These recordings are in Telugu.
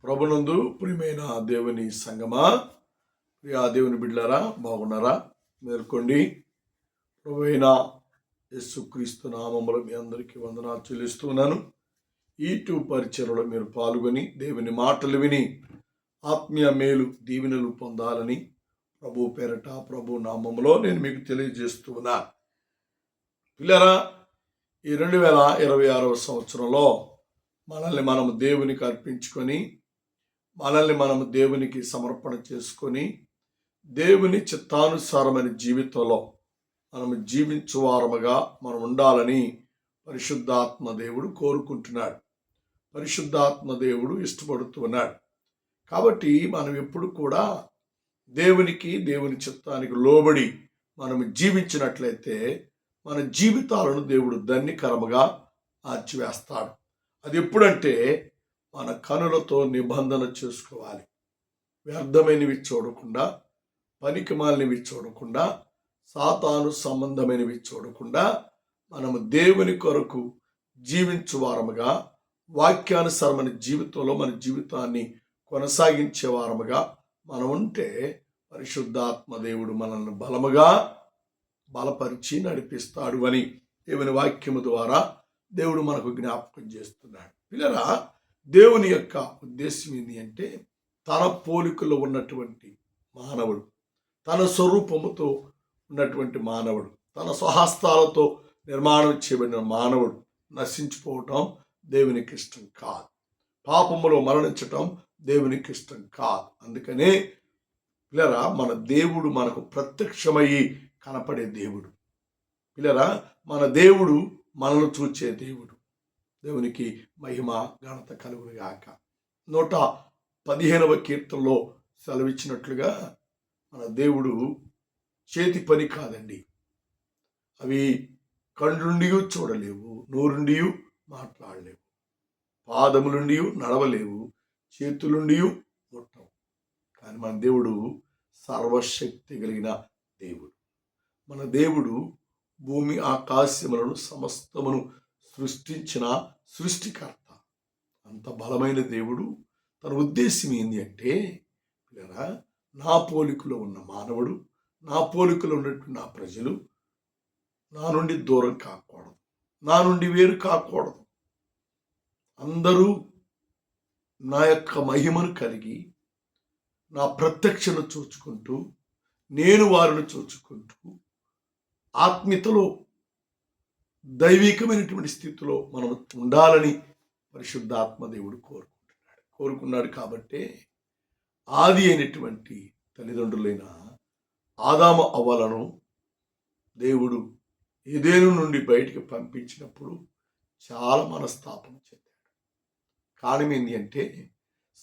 ప్రభునందు ప్రియమైన దేవుని సంగమా, ప్రియా దేవుని బిడ్డలారా, బాగున్నారా? మేల్కొండి. ప్రభు అయిన యేసుక్రీస్తు నామములో మీ అందరికీ వందనాలు చెల్లిస్తున్నాను. యూట్యూబ్ పరిచయలో మీరు పాల్గొని దేవుని మాటలు విని ఆత్మీయ మేలు దీవెనలు పొందాలని ప్రభు పేరట ప్రభు నామములో నేను మీకు తెలియజేస్తున్నా. పిల్లరా, ఈ 2026 సంవత్సరంలో మనల్ని మనము దేవునికి అర్పించుకొని, మనల్ని మనము దేవునికి సమర్పణ చేసుకొని, దేవుని చిత్తానుసారమైన జీవితంలో మనము జీవించువారముగా మనం ఉండాలని పరిశుద్ధాత్మ దేవుడు కోరుకుంటున్నాడు. పరిశుద్ధాత్మ దేవుడు ఇష్టపడుతున్నాడు. కాబట్టి మనం ఎప్పుడు కూడా దేవునికి, దేవుని చిత్తానికి లోబడి మనం జీవించినట్లయితే మన జీవితాలను దేవుడు ధన్యకరముగా మార్చివేస్తాడు. అది ఎప్పుడంటే మన కనులతో నిబంధన చేసుకోవాలి. వ్యర్థమైనవి చూడకుండా, పనికిమాలినవి చూడకుండా, సాతాను సంబంధమైనవి చూడకుండా మనము దేవుని కొరకు జీవించువారముగా, వాక్యానుసారమైన జీవితంలో మన జీవితాన్ని కొనసాగించే వారముగా మనం ఉంటే పరిశుద్ధాత్మ దేవుడు మనల్ని బలపరిచి నడిపిస్తాడు అని దేవుని వాక్యము ద్వారా దేవుడు మనకు జ్ఞాపకం చేస్తున్నాడు. పిల్లరా, దేవుని యొక్క ఉద్దేశం ఏంటి అంటే, తన పోలికలో ఉన్నటువంటి మానవుడు, తన స్వరూపముతో ఉన్నటువంటి మానవుడు, తన స్వహస్తాలతో నిర్మాణం చేయబడిన మానవుడు నశించిపోవటం దేవునికి ఇష్టం కాదు. పాపములో మరణించటం దేవునికి ఇష్టం కాదు. అందుకనే పిల్లరా, మన దేవుడు మనకు ప్రత్యక్షమయ్యి కనపడే దేవుడు. పిల్లరా, మన దేవుడు మనల్ని చూచే దేవుడు. దేవునికి మహిమ ఘనత కలుగును గాక. 115వ కీర్తనలో సెలవిచ్చినట్లుగా మన దేవుడు చేతి పని కాదండి. అవి కండ్లుండి చూడలేవు, నోరుండి మాట్లాడలేవు, పాదములుండి నడవలేవు, చేతులుండి ముట్టవు. కానీ మన దేవుడు సర్వశక్తి కలిగిన దేవుడు. మన దేవుడు భూమి ఆకాశములను సమస్తమును సృష్టించిన సృష్టికర్త. అంత బలమైన దేవుడు. తన ఉద్దేశం ఏంటి అంటే, నా పోలికలో ఉన్న మానవుడు, నా పోలికలో ఉన్నటువంటి నా ప్రజలు నా నుండి దూరం కాకూడదు, నా నుండి వేరు కాకూడదు. అందరూ నా యొక్క మహిమను కలిగి, నా ప్రత్యక్షను చూచుకుంటూ, నేను వారిని చూచుకుంటూ ఆత్మీయతలో దైవికమైనటువంటి స్థితిలో మనం ఉండాలని పరిశుద్ధాత్మ దేవుడు కోరుకున్నాడు. కాబట్టే ఆది అయినటువంటి తల్లిదండ్రులైన ఆదాము అవ్వలను దేవుడు ఏదెను నుండి బయటికి పంపించినప్పుడు చాలా మనస్తాపం చెందాడు. కారణం ఏంటి అంటే,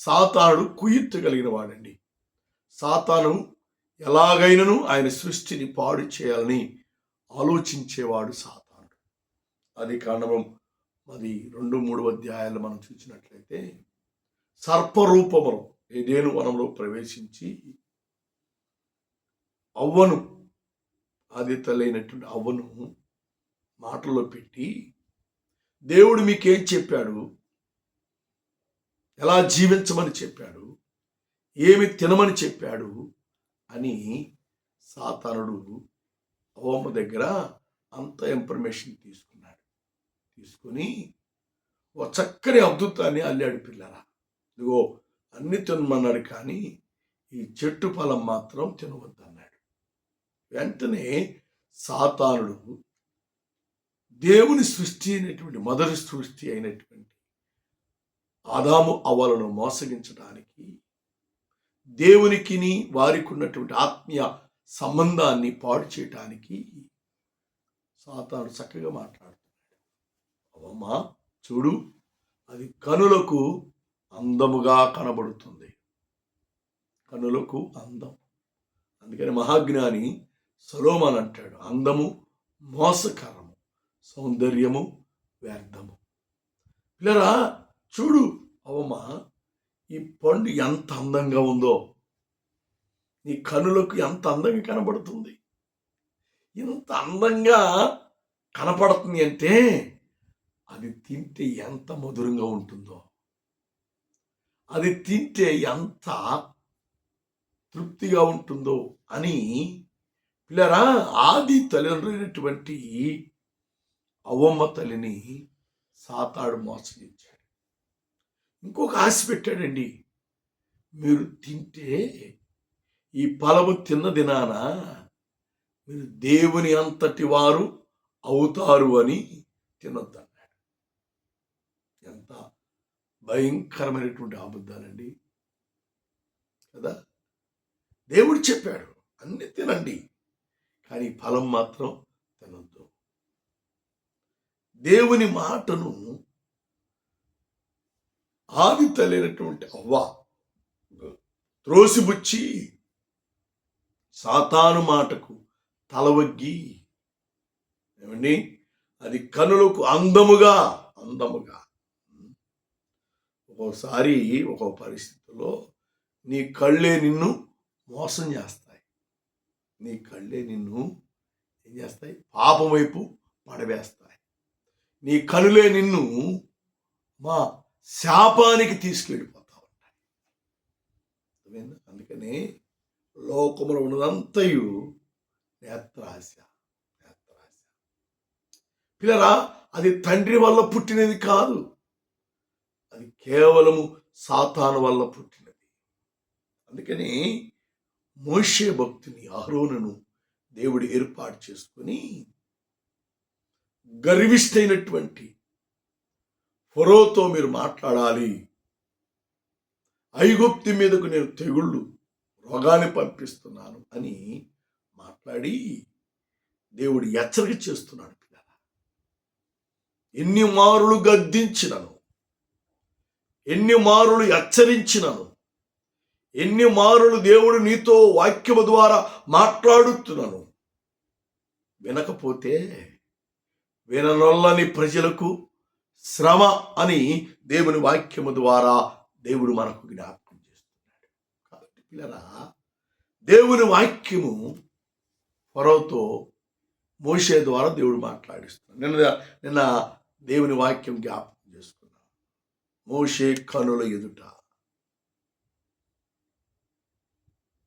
సాతానుడు కుయుక్తి కలిగిన వాడండి. సాతాను ఎలాగైనను ఆయన సృష్టిని పాడు చేయాలని ఆలోచించేవాడు సాతానుడు. అది కాండము 2-3 అధ్యాయాలు మనం చూసినట్లయితే, సర్పరూపములో ఏదెను వనంలో ప్రవేశించి అవ్వను, ఆది తల్లైనటువంటి అవ్వను మాటల్లో పెట్టి, దేవుడు మీకేం చెప్పాడు, ఎలా జీవించమని చెప్పాడు, ఏమి తినమని చెప్పాడు అని సాతానుడు అవ్వమ్మ దగ్గర అంత ఇన్ఫర్మేషన్ తీసుకుని ఒక చక్కని అద్భుతాన్ని అల్లాడు. పిల్లరా, ఇదిగో అన్ని తినమన్నాడు, కానీ ఈ చెట్టు ఫలం మాత్రం తినవద్దన్నాడు. వెంటనే సాతానుడు దేవుని సృష్టి అయినటువంటి మొదటి సృష్టి అయినటువంటి ఆదాము అవ్వలను మోసగించడానికి, దేవునికిని వారికి ఉన్నటువంటి ఆత్మీయ సంబంధాన్ని పాడు చేయటానికి సాతానుడు చక్కగా మాట్లాడుతున్నాడు. అవ్వమ్మ చూడు, అది కనులకు అందముగా కనబడుతుంది, కనులకు అందం. అందుకని మహాజ్ఞాని సొలొమోను అంటాడు, అందము మోసకరము, సౌందర్యము వ్యర్థము. పిల్లరా, చూడు అవ్వమ్మ, ఈ పండు ఎంత అందంగా ఉందో, నీ కనులకు ఎంత అందంగా కనబడుతుంది. ఇంత అందంగా కనపడుతుంది అంటే అది తింటే ఎంత మధురంగా ఉంటుందో. అది తింటే ఎంత తృప్తిగా ఉంటుందో అని పిల్లరా ఆది తల్లిదండ్రులైనటువంటి అవ్వమ్మ తల్లిని సాతాడు మోసగించాడు. ఇంకొక ఆశ పెట్టాడండి, మీరు తింటే ఈ ఫలము తిన్న దినాన మీరు దేవుని అంతటి వారు అవుతారు అని తినొద్దన్నాడు. ఎంత భయంకరమైనటువంటి అబద్ధాలండి కదా. దేవుడు చెప్పాడు అన్ని తినండి, కానీ ఫలం మాత్రం తినొద్దు. దేవుని మాటను ఆది తల్లినటువంటి అవ్వ త్రోసిబుచ్చి సాతాను మాటకు తలవగ్గి, ఏమండి, అది కనులకు అందముగా ఒక్కోసారి ఒక్కో పరిస్థితుల్లో నీ కళ్ళే నిన్ను మోసం చేస్తాయి. నీ కళ్ళే నిన్ను ఏం చేస్తాయి? పాపం వైపు పడవేస్తాయి. నీ కనులే నిన్ను మా శాపానికి తీసుకెళ్ళిపోతా ఉంటాయి. అందుకని లోకములో ఉన్నదంతయు నేత్రాశ. పిల్లరా, అది తండ్రి వల్ల పుట్టినది కాదు, అది కేవలము సాతాను వల్ల పుట్టినది. అందుకని మోషే భక్తుని అహరోనును దేవుడు ఏర్పాటు చేసుకుని గర్విష్ఠైనటువంటి ఫరోతో మీరు మాట్లాడాలి, ఐగుప్తు మీదకు నేను తెగుళ్ళు రోగాన్ని పంపిస్తున్నాను అని మాట్లాడి దేవుడు హెచ్చరిక చేస్తున్నాడు. పిల్లల, ఎన్ని మారులు గద్దించినను, ఎన్ని మారులు హెచ్చరించినను, ఎన్ని మారులు దేవుడు నీతో వాక్యము ద్వారా మాట్లాడుతున్నాను, వినకపోతే విననొల్లని ప్రజలకు శ్రమ అని దేవుని వాక్యము ద్వారా దేవుడు మనకు జ్ఞాపకం చేస్తున్నాడు. కాబట్టి పిల్లరా, దేవుని వాక్యము ఫరోతో మోషే ద్వారా దేవుడు మాట్లాడిస్తున్నాడు. నిన్న దేవుని వాక్యం జ్ఞాపకం చేసుకున్నాను. మోషే కనుల ఎదుట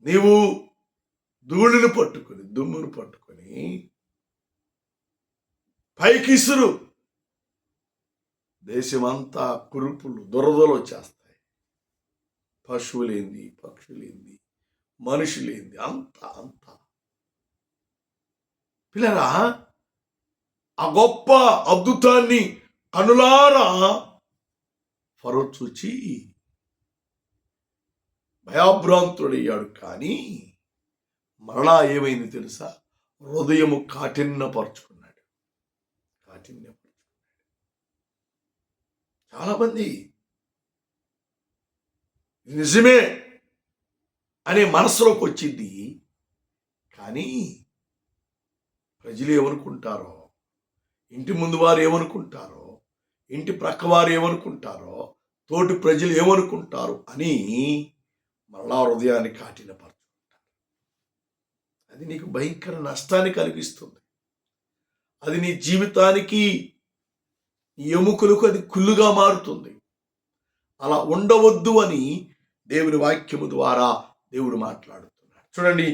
నీవు ధూళిని పట్టుకొని, దుమ్మును పట్టుకొని పైకిసురు, దేశమంతా కురుపులు దురదలు వచ్చేస్తాయి. పశువులేంది, పక్షులేంది, మనుషులేంది, అంతా పిల్లరా, ఆ గొప్ప అద్భుతాన్ని కనులారా ఫరో చూచి భయాభ్రాంతుడయ్యాడు. కానీ మరలా ఏమైంది తెలుసా? హృదయము కాఠిన్యపరుచుకున్నాడు. చాలా మంది నిజమే అనే మనసులోకి వచ్చింది, కానీ ప్రజలు ఏమనుకుంటారో, ఇంటి ముందు వారు ఏమనుకుంటారో, ఇంటి ప్రక్క వారు ఏమనుకుంటారో, తోటి ప్రజలు ఏమనుకుంటారు అని మరలా హృదయాన్ని కాఠిన్యపరుచుకుంటారు. అది నీకు భయంకర నష్టాన్ని కలిగిస్తుంది. అది నీ జీవితానికి, ఎముకలకు అది కుళ్ళుగా మారుతుంది. అలా ఉండవద్దు అని దేవుని వాక్యము ద్వారా దేవుడు మాట్లాడుతున్నాడు. చూడండి,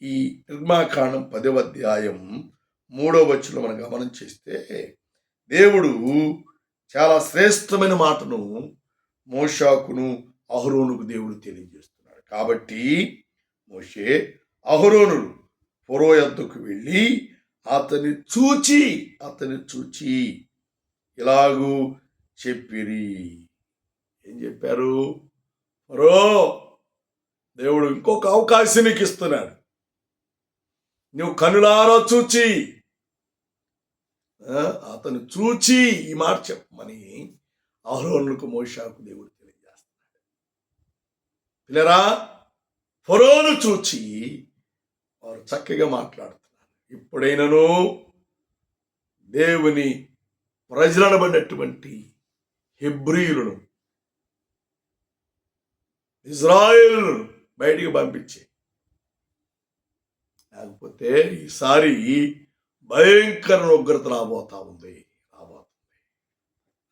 ఈ నిర్మాకాండం 10వ అధ్యాయం 3వ వచనంలో మనం గమనం చేస్తే దేవుడు చాలా శ్రేష్టమైన మాటను మోషేకును అహరోనుకు దేవుడు తెలియజేస్తున్నాడు. కాబట్టి మోషే అహరోనులు ఫరో యొద్దకు వెళ్ళి అతన్ని చూచి ఇలాగూ చెప్పిరి. ఏం చెప్పారు? ఫరో, దేవుడు ఇంకొక అవకాశం నీకు ఇస్తున్నాడు. నువ్వు కనులారా చూచి, అతను చూచి ఈ మాట చెప్పమని అహరోనుకు మోషేకు దేవుడు తెలియజేస్తున్నాడు. పిల్లరా, ఫరోను చూచి వారు చక్కగా మాట్లాడుతున్నారు. ఇప్పుడైనను దేవుని ప్రజలనబడినటువంటి హెబ్రీయులను, ఇజ్రాయేలును బయటికి పంపించి, లేకపోతే ఈసారి భయంకర ఉగ్రత రాబోతా ఉంది.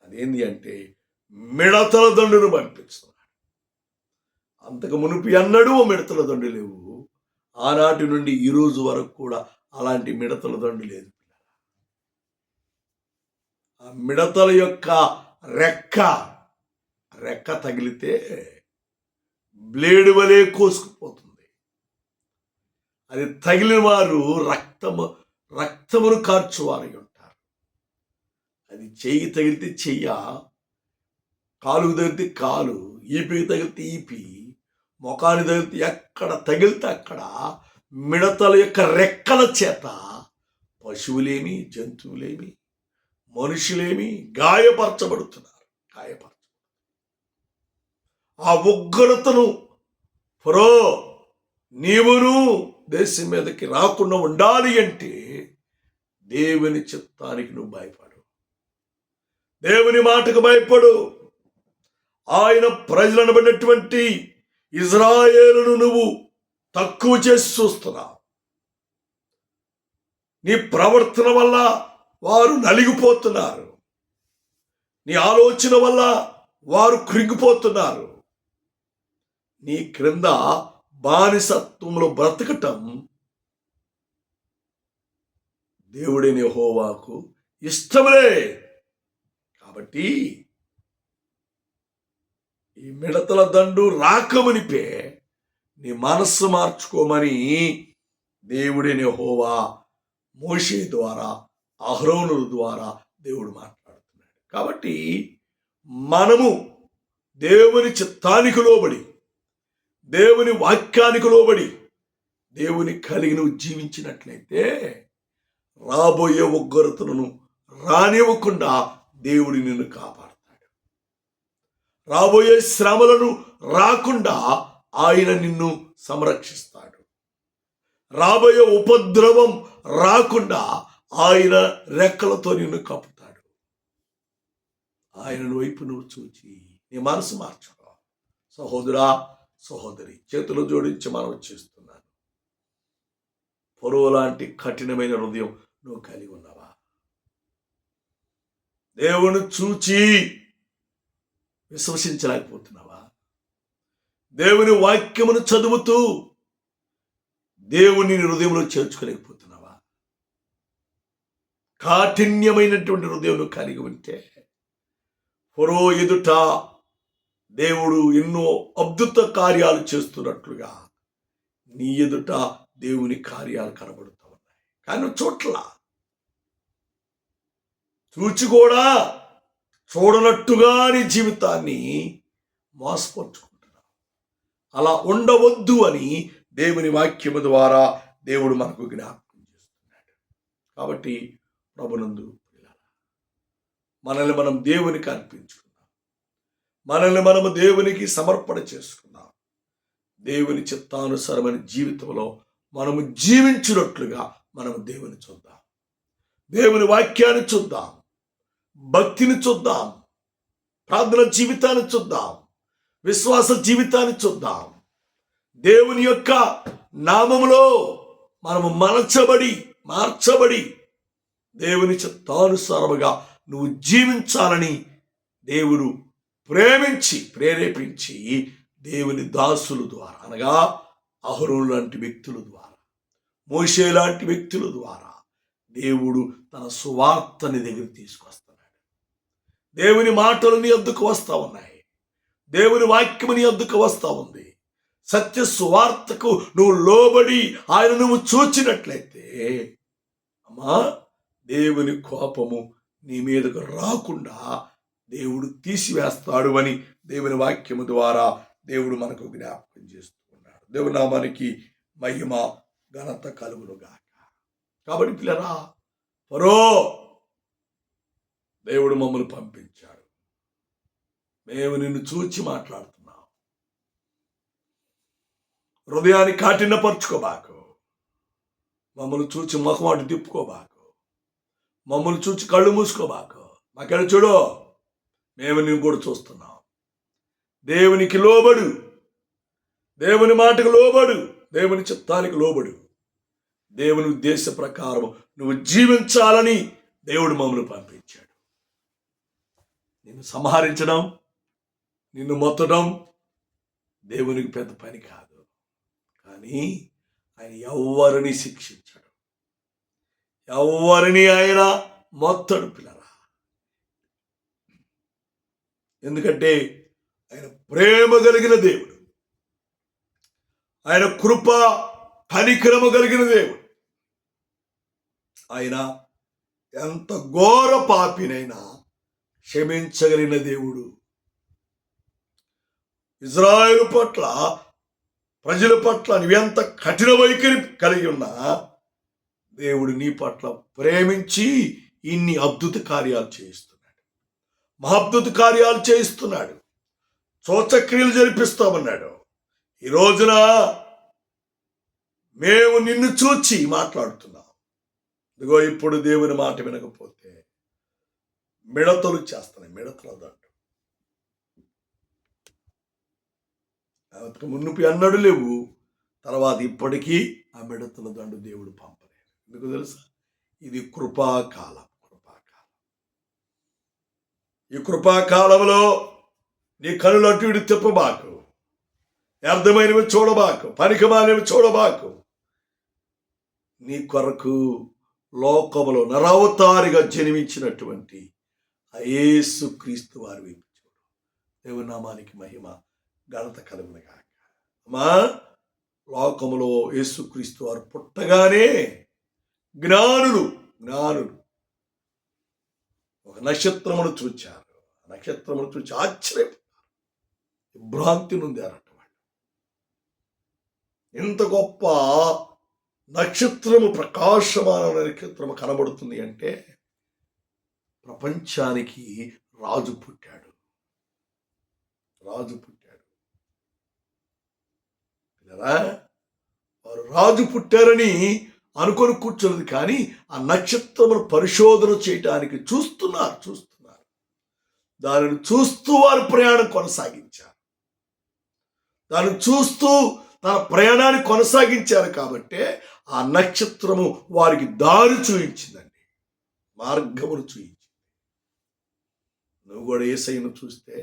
అదేంటి అంటే మిడతల దండును పంపిస్తున్నాడు. అంతకు మునుపు ఎన్నడూ మిడతల దండు లేవు. ఆనాటి నుండి ఈ రోజు వరకు కూడా అలాంటి మిడతల దండు లేదు. ఆ మిడతల యొక్క రెక్క తగిలితే బ్లేడు వలె కోసుకుపోతుంది. అది తగిలిన వారు రక్తమును కార్చువారై ఉంటారు. అది చెయ్యి తగిలితే చెయ్య, కాలుకు తగిలితే కాలు, ఈపికి తగిలితే ఈపి, ముఖాన్ని తగిలితే ఎక్కడ తగిలితే అక్కడ మిడతల యొక్క రెక్కల చేత పశువులేమి, జంతువులేమి, మనుషులేమి గాయపరచబడుతున్నారు. ఆ ఉగ్రతను ఫరో నీవును దేశం మీదకి రాకుండా ఉండాలి అంటే దేవుని చిత్తానికి నువ్వు భయపడు, దేవుని మాటకు భయపడు. ఆయన ప్రజలను బడినటువంటి ఇజ్రాయేలును నువ్వు తక్కువ చేసి చూస్తున్నావు. నీ ప్రవర్తన వల్ల వారు నలిగిపోతున్నారు. నీ ఆలోచన వల్ల వారు కృంగిపోతున్నారు. నీ క్రింద బానిసత్వంలో బ్రతకటం దేవుడైన యెహోవాకు ఇష్టములే. కాబట్టి ఈ మిడతల దండు రాకమునిపే నీ మనస్సు మార్చుకోమని దేవుడైన యెహోవా మోషే ద్వారా, అహరోనుల ద్వారా దేవుడు మాట్లాడుతున్నాడు. కాబట్టి మనము దేవుని చిత్తానికి లోబడి, దేవుని వాక్యానికి లోబడి, దేవుని కలిగి నువ్వు జీవించినట్లయితే రాబోయే ఉగ్రతను రానివ్వకుండా దేవుడు నిన్ను కాపాడతాడు. రాబోయే శ్రమలను రాకుండా ఆయన నిన్ను సంరక్షిస్తాడు. రాబోయే ఉపద్రవం రాకుండా ఆయన రెక్కలతో నిన్ను కప్పుతాడు. ఆయన వైపు నువ్వు చూచి నీ మనసు మార్చుకో. సహోదరా, సహోదరి, చేతులు జోడించి మనం చేస్తున్నాను. ఫరో లాంటి కఠినమైన హృదయం నువ్వు కలిగి ఉన్నావా? దేవుని చూచి విశ్వసించలేకపోతున్నావా? దేవుని వాక్యమును చదువుతూ దేవుని హృదయంలో చేర్చుకోలేకపోతున్నావా? కాఠిన్యమైనటువంటి హృదయం కలిగి ఉంటే ఫరో ఎదుట దేవుడు ఎన్నో అద్భుత కార్యాలు చేస్తున్నట్లుగా నీ ఎదుట దేవుని కార్యాలు కనబడుతూ ఉన్నాయి. కానీ చోట్ల చూచి కూడా చూడనట్టుగా నీ జీవితాన్ని మోసపరుచుకుంటున్నావు. అలా ఉండవద్దు అని దేవుని వాక్యము ద్వారా దేవుడు మనకు జ్ఞాపకం చేస్తున్నాడు. కాబట్టి ప్రభునందు మనల్ని మనం దేవునికి అర్పించుకున్నాం. మనల్ని మనము దేవునికి సమర్పణ చేసుకున్నాం. దేవుని చిత్తానుసారమైన జీవితంలో మనము జీవించినట్లుగా మనము దేవుని చూద్దాం. దేవుని వాక్యాన్ని చూద్దాం, భక్తిని చూద్దాం, ప్రార్థన జీవితాన్ని చూద్దాం, విశ్వాస జీవితాన్ని చూద్దాం. దేవుని యొక్క నామములో మనము మార్చబడి దేవుని చిత్తానుసారముగా నువ్వు జీవించాలని దేవుడు ప్రేరేపించి దేవుని దాసుల ద్వారా, అనగా అహరోను లాంటి వ్యక్తుల ద్వారా, మోషే లాంటి వ్యక్తుల ద్వారా దేవుడు తన సువార్తని దగ్గర తీసుకొస్తున్నాడు. దేవుని మాటలు నీ వద్దకు వస్తా ఉన్నాయి. దేవుని వాక్యము నీ వద్దకు వస్తా ఉంది. సత్య సువార్తకు నువ్వు లోబడి ఆయన నువ్వు చూచినట్లయితే అమ్మా, దేవుని కోపము నీ మీదకు రాకుండా దేవుడు తీసివేస్తాడు అని దేవుని వాక్యము ద్వారా దేవుడు మనకు జ్ఞాపకం చేస్తున్నాడు. దేవుని నామానికి మహిమ ఘనత కలుగును గాక. కాబట్టి పిల్లరా, ఫరో దేవుడు మమ్మల్ని పంపించాడు. మేము నిన్ను చూచి మాట్లాడుతున్నాం. హృదయాన్ని కాఠిన్యపరుచుకోబాకు. మమ్మల్ని చూచి ముఖమాటు తిప్పుకోబాకు. మమ్మల్ని చూచి కళ్ళు మూసుకోబాకు. మాకెళ్ళ చూడు, మేము నిన్ను కూడా చూస్తున్నాం. దేవునికి లోబడు, దేవుని మాటకు లోబడు, దేవుని చిత్తానికి లోబడు. దేవుని ఉద్దేశ ప్రకారం నువ్వు జీవించాలని దేవుడు మమ్మల్ని పంపించాడు. నిన్ను సంహరించడం, నిన్ను మొత్తడం దేవునికి పెద్ద పని కాదు. కానీ ఆయన ఎవరిని శిక్షించడు, ఎవరిని ఆయన మొత్తడు పిల్లరా. ఎందుకంటే ఆయన ప్రేమ కలిగిన దేవుడు, ఆయన కృప కనికరము కలిగిన దేవుడు. ఆయన ఎంత ఘోర పాపినైనా క్షమించగలిగిన దేవుడు. ఇజ్రాయేలు పట్ల, ప్రజల పట్ల నువ్వెంత కఠిన వైఖరి కలిగి ఉన్నా దేవుడు నీ పట్ల ప్రేమించి ఇన్ని అద్భుత కార్యాలు చేయిస్తున్నాడు, మహాద్భుత కార్యాలు చేయిస్తున్నాడు, సూచక్రియలు జరిపిస్తామన్నాడు. ఈ రోజున మేము నిన్ను చూచి మాట్లాడుతున్నాం. ఇదిగో ఇప్పుడు దేవుని మాట వినకపోతే మిడతలు చేస్తున్నాయి, మిడతల దండు. మున్నుపు అన్నడు లేవు, తర్వాత ఇప్పటికీ ఆ మిడతల దండు దేవుడు పంపలేదు. ఎందుకు తెలుసా? ఇది కృపాకాలం. ఈ కృపాకాలంలో నీ కనులు అటు ఇటు తిప్పబాకు, వ్యర్థమైనవి చూడబాకు, పనికిమాలినవి చూడబాకు. నీ కొరకు లోకములో నరావతారిగా జన్మించినటువంటి ఆ యేసు క్రీస్తు వారి వైపు చూడు. దేవుని నామానికి మహిమ ఘనత కలుగునుగాక. అమ్మా, లోకములో యేసు క్రీస్తు వారు పుట్టగానే జ్ఞానులు ఒక నక్షత్రమును చూచారు. నక్షత్రమును చూచి ఆశ్చర్యపడ్డారు, భ్రాంతి నొందారట వాళ్ళు. ఇంత గొప్ప నక్షత్రము, ప్రకాశమాన నక్షత్రము కనబడుతుంది అంటే ప్రపంచానికి రాజు పుట్టాడు. వారు రాజు పుట్టారని అనుకొని కూర్చున్నది, కానీ ఆ నక్షత్రమును పరిశోధన చేయటానికి చూస్తున్నారు. దానిని చూస్తూ వారు ప్రయాణం కొనసాగించారు. దాన్ని చూస్తూ తన ప్రయాణాన్ని కొనసాగించారు కాబట్టి ఆ నక్షత్రము వారికి దారి చూయించిందండి, మార్గమును చూయించింది. నువ్వు కూడా యేసయ్యను చూస్తే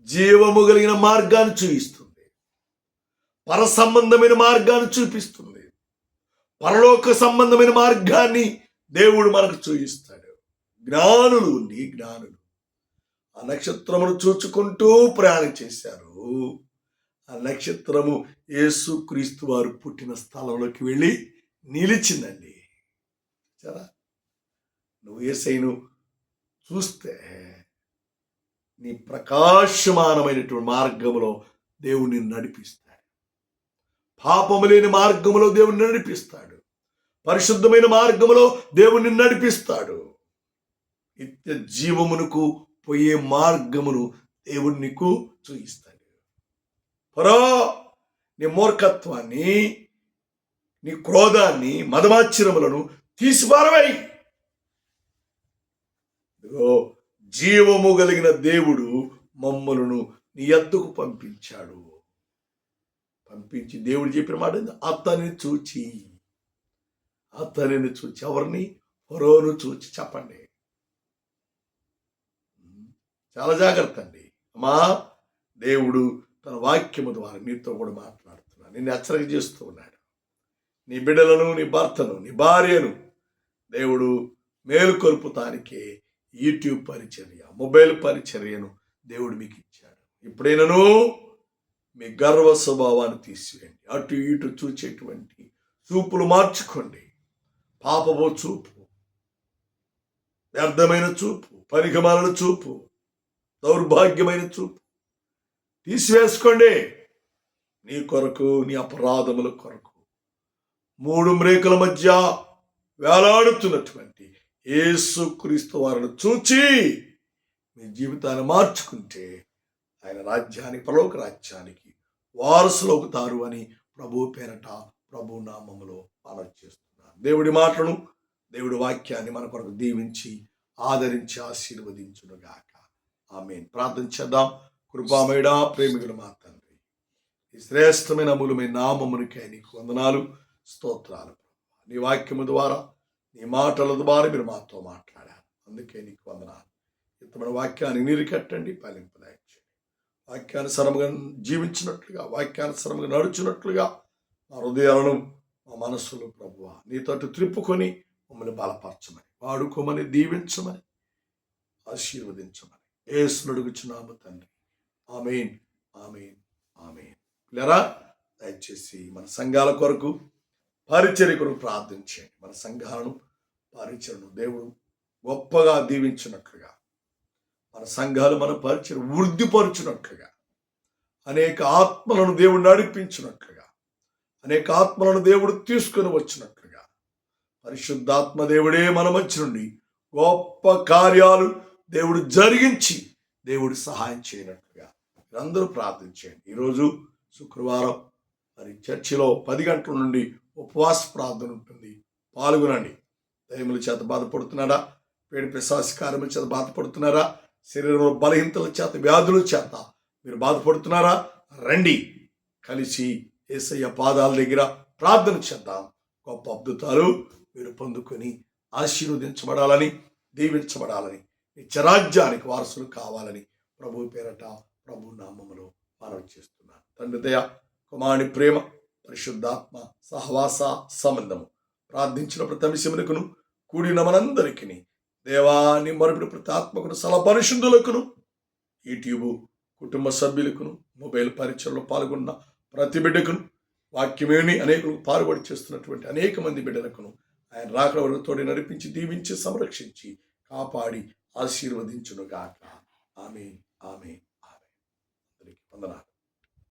జీవము కలిగిన మార్గాన్ని చూపిస్తుంది, పర సంబంధమైన మార్గాన్ని చూపిస్తుంది, పరలోక సంబంధమైన మార్గాన్ని దేవుడు మనకు చూపిస్తాడు. జ్ఞానులు ఆ నక్షత్రమును చూచుకుంటూ ప్రయాణం చేశారు. ఆ నక్షత్రము యేసు క్రీస్తు వారు పుట్టిన స్థలంలోకి వెళ్ళి నిలిచిందండి. సరే, నువ్వు యేసయ్యను చూస్తే నీ ప్రకాశమానమైనటువంటి మార్గములో దేవుని నడిపిస్తాడు. పాపము లేని మార్గములో దేవుని నడిపిస్తాడు. పరిశుద్ధమైన మార్గములో దేవుని నడిపిస్తాడు. నిత్య జీవమునకు పోయే మార్గమును దేవుడు నీకు చూపిస్తాడు. నీ మూర్ఖత్వాన్ని, నీ క్రోధాన్ని, మదమాశ్చర్యములను తీసిపారవేయి. జీవము కలిగిన దేవుడు మమ్మలను నీ యొద్దకు పంపించాడు. పంపించి దేవుడు చెప్పిన మాట, అతనిని చూచి ఎవరిని? ఫరోను చూచి. చెప్పండి, చాలా జాగ్రత్త అండి. అమ్మా, దేవుడు తన వాక్యము ద్వారా నీతో కూడా మాట్లాడుతున్నాడు, నిన్ను హెచ్చరిక చేస్తూ ఉన్నాడు. నీ బిడ్డలను, నీ భర్తను, నీ భార్యను దేవుడు మేలుకొల్పుతానికే యూట్యూబ్ పరిచర్య, మొబైల్ పరిచర్యను దేవుడు మీకు ఇచ్చాడు. ఇప్పుడైనను మీ గర్వ స్వభావాన్ని తీసివేయండి. అటు ఇటు చూచేటువంటి చూపులు మార్చుకోండి. పాపపు చూపు, వ్యర్థమైన చూపు, పరిగమాల చూపు, దౌర్భాగ్యమైన చూపు తీసివేసుకోండి. నీ కొరకు, నీ అపరాధముల కొరకు 3 మ్రేకుల మధ్య వేలాడుతున్నటువంటి యేసు క్రీస్తు వారిని చూచి మీ జీవితాన్ని మార్చుకుంటే ఆయన రాజ్యానికి, పరలోక రాజ్యానికి వారసులవుతారు అని ప్రభు పేరట, ప్రభు నామములో మనవి చేస్తున్నాను. దేవుడి మాటను, దేవుడి వాక్యాన్ని మన కొరకు దీవించి ఆదరించి ఆశీర్వదించునుగాక. ఆమేన్. ప్రార్థన చేద్దాం. కృపామయుడా, ప్రేమికుడు మా తండ్రి, ఈ శ్రేష్టమైన అమూల్యమైన నామమునికై నీకు వందనాలు, స్తోత్రాలు. నీ వాక్యము ద్వారా, నీ మాటల ద్వారా మీరు మాతో మాట్లాడారు. అందుకే నీకు వందనాలు. ఇతమైన వాక్యాన్ని నీరు కట్టండి, ఫలింపదయచేయండి. వాక్యానుసారముగా జీవించినట్లుగా, వాక్యానుసారముగా నడుచున్నట్లుగా మా హృదయాలను, మా మనస్సులు ప్రభువ నీతోటి త్రిప్పుకొని మమ్మల్ని బలపరచమని, వాడుకోమని, దీవించమని, ఆశీర్వదించమని యేసును అడుగుచున్నాము తండ్రి. ఆమేన్, ఆమేన్, ఆమేన్. పిల్లరా, దయచేసి మన సంఘాల కొరకు, పరిచర్య కొరకు ప్రార్థించండి. మన సంఘాలను, పరిచర్యను దేవుడు గొప్పగా దీవించినట్లుగా, మన సంఘాలు మన పరిచర్య వృద్ధిపరుచున్నట్లుగా, అనేక ఆత్మలను దేవుడు నడిపించినట్లుగా, అనేక ఆత్మలను దేవుడు తీసుకుని వచ్చినట్లుగా, పరిశుద్ధాత్మ దేవుడే మన మధ్య నుండి గొప్ప కార్యాలు దేవుడు జరిగించి దేవుడు సహాయం చేయనట్లుగా మీరందరూ ప్రార్థించండి. ఈరోజు శుక్రవారం మరి చర్చిలో 10 గంటల నుండి ఉపవాస ప్రార్థన ఉంటుంది, పాల్గొనండి. దయ్యముల చేత బాధపడుతున్నారా? పేడి పిశాచ కార్యముల చేత బాధపడుతున్నారా? శరీరంలో బలహీనతల చేత, వ్యాధుల చేత మీరు బాధపడుతున్నారా? రండి, కలిసి యేసయ్య పాదాల దగ్గర ప్రార్థన చేద్దాం. గొప్ప అద్భుతాలు మీరు పొందుకొని ఆశీర్వదించబడాలని, దీవించబడాలని, నిత్యరాజ్యానికి వారసులు కావాలని ప్రభు పేరట, ప్రభు నామములో మనవి చేస్తున్నాను. తండ్రి దయ, కుమారుని ప్రేమ, పరిశుద్ధాత్మ సహవాస సంబంధము ప్రార్థించిన ప్రతి అంశమునకును, కూడిన మనందరికీ దేవాన్ని మరుపుడు ప్రతి ఆత్మకును, సల పరిశుద్ధులకును, యూట్యూబ్ కుటుంబ సభ్యులకును, మొబైల్ పరిచయలో పాల్గొన్న ప్రతి బిడ్డకును, వాక్యమేని అనేకులకు పాల్గొడి చేస్తున్నటువంటి అనేక మంది బిడ్డలకును ఆయన రాకడ వరకు తోడి నడిపించి, దీవించి, సంరక్షించి, కాపాడి ఆశీర్వదించునుగాక. ఆమేన్, ఆమేన్, ఆమేన్. అందరికీ వందనాలు.